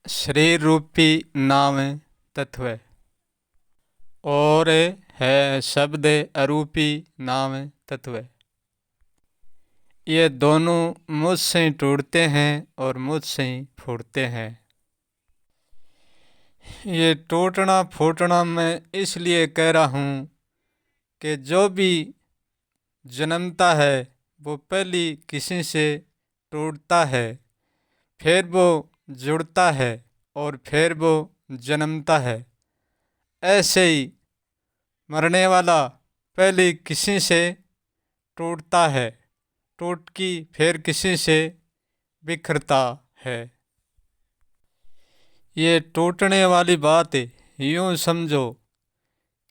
शरीर रूपी नाम तत्व और है शब्द अरूपी नाम तत्व। ये दोनों मुझसे ही टूटते हैं और मुझसे ही फूटते हैं। ये टूटना फूटना मैं इसलिए कह रहा हूँ कि जो भी जन्मता है वो पहली किसी से टूटता है, फिर वो जुड़ता है और फिर वो जन्मता है। ऐसे ही मरने वाला पहले किसी से टूटता है, टूट की फिर किसी से बिखरता है। ये टूटने वाली बात यूं समझो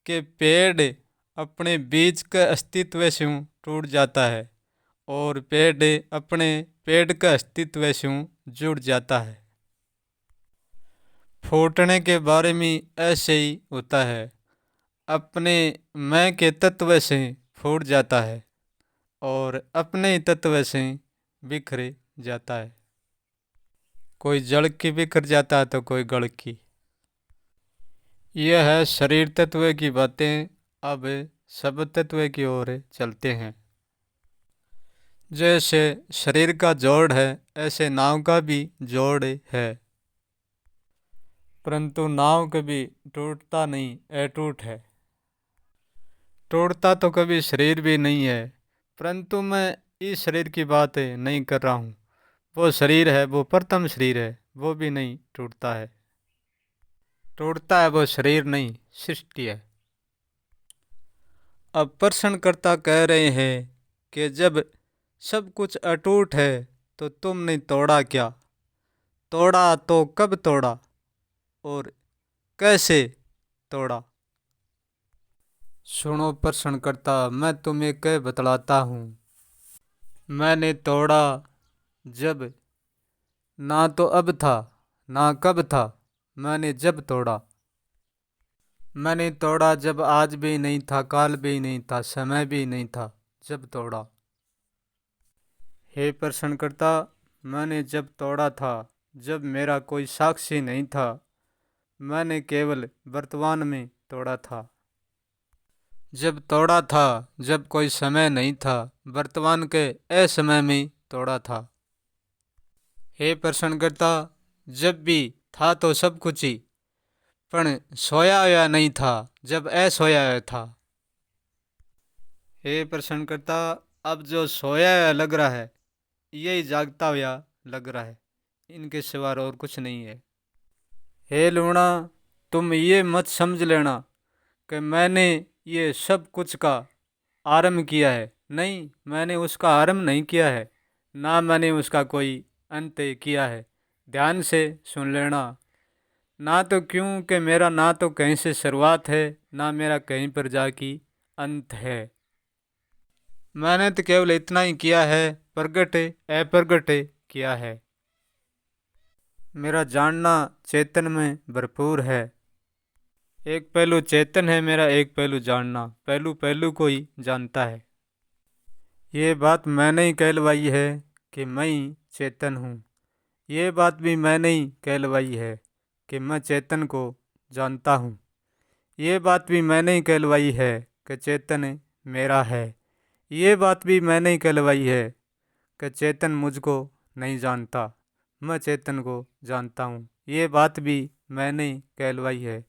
कि पेड़ अपने बीज के अस्तित्व से टूट जाता है और पेड़ अपने पेड़ के अस्तित्व से जुड़ जाता है। फूटने के बारे में ऐसे ही होता है, अपने मैं के तत्व से फूट जाता है और अपने ही तत्व से बिखर जाता है। कोई जड़ की बिखर जाता है तो कोई गड़ की। यह है शरीर तत्व की बातें। अब सब तत्व की ओर चलते हैं। जैसे शरीर का जोड़ है ऐसे नाव का भी जोड़ है, परंतु नाव कभी टूटता नहीं, अटूट है। टूटता तो कभी शरीर भी नहीं है, परंतु मैं इस शरीर की बात नहीं कर रहा हूँ। वो शरीर है, वो प्रथम शरीर है, वो भी नहीं टूटता है। टूटता है वो शरीर नहीं, सृष्टि है। अब प्रश्नकर्ता कह रहे हैं कि जब सब कुछ अटूट है तो तुमने तोड़ा क्या? तोड़ा तो कब तोड़ा और कैसे तोड़ा? सुनो प्रश्नकर्ता, मैं तुम्हें कह बतलाता हूँ। मैंने तोड़ा जब ना तो अब था ना कब था, मैंने जब तोड़ा। मैंने तोड़ा जब आज भी नहीं था, काल भी नहीं था, समय भी नहीं था, जब तोड़ा। हे प्रश्नकर्ता, मैंने जब तोड़ा था जब मेरा कोई साक्षी नहीं था, मैंने केवल वर्तमान में तोड़ा था। जब तोड़ा था जब कोई समय नहीं था, वर्तमान के असमय में तोड़ा था। हे प्रश्नकर्ता, जब भी था तो सब कुछ ही, पर सोया हुआ नहीं था जब असोया हुआ था। हे प्रश्नकर्ता, अब जो सोया हुआ लग रहा है यही जागता हुआ लग रहा है, इनके सिवा और कुछ नहीं है। हे लूणा, तुम ये मत समझ लेना कि मैंने ये सब कुछ का आरंभ किया है। नहीं, मैंने उसका आरंभ नहीं किया है, ना मैंने उसका कोई अंत किया है। ध्यान से सुन लेना। ना तो क्योंकि मेरा ना तो कहीं से शुरुआत है, ना मेरा कहीं पर जाके अंत है। मैंने तो केवल इतना ही किया है, प्रगट अप्रगट किया है। मेरा जानना चेतन में भरपूर है। एक पहलू चेतन है मेरा, एक पहलू जानना, पहलू पहलू को ही जानता है। ये बात मैंने ही कहलवाई है कि मैं ही चेतन हूँ। ये बात भी मैंने ही कहलवाई है कि मैं चेतन को जानता हूँ। ये बात भी मैंने ही कहलवाई है कि चेतन मेरा है। ये बात भी मैंने ही कहलवाई है कि चेतन मुझको नहीं जानता, मैं चेतन को जानता हूँ। ये बात भी मैंने ही कहलवाई है,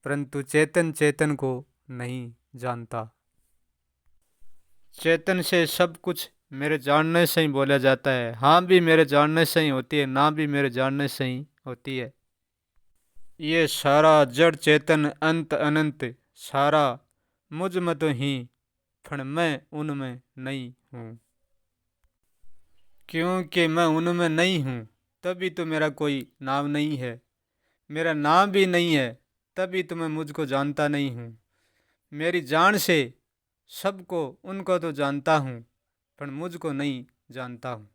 परंतु चेतन चेतन को नहीं जानता। चेतन से सब कुछ मेरे जानने से ही बोला जाता है। हाँ भी मेरे जानने से ही होती है, ना भी मेरे जानने से ही होती है। ये सारा जड़ चेतन अंत अनंत सारा मुझ में तो ही, पर मैं उनमें नहीं हूँ। क्योंकि मैं उनमें नहीं हूँ तभी तो मेरा कोई नाम नहीं है। मेरा नाम भी नहीं है तभी तो मैं मुझको जानता नहीं हूँ। मेरी जान से सबको उनको तो जानता हूँ, पर मुझको नहीं जानता हूँ।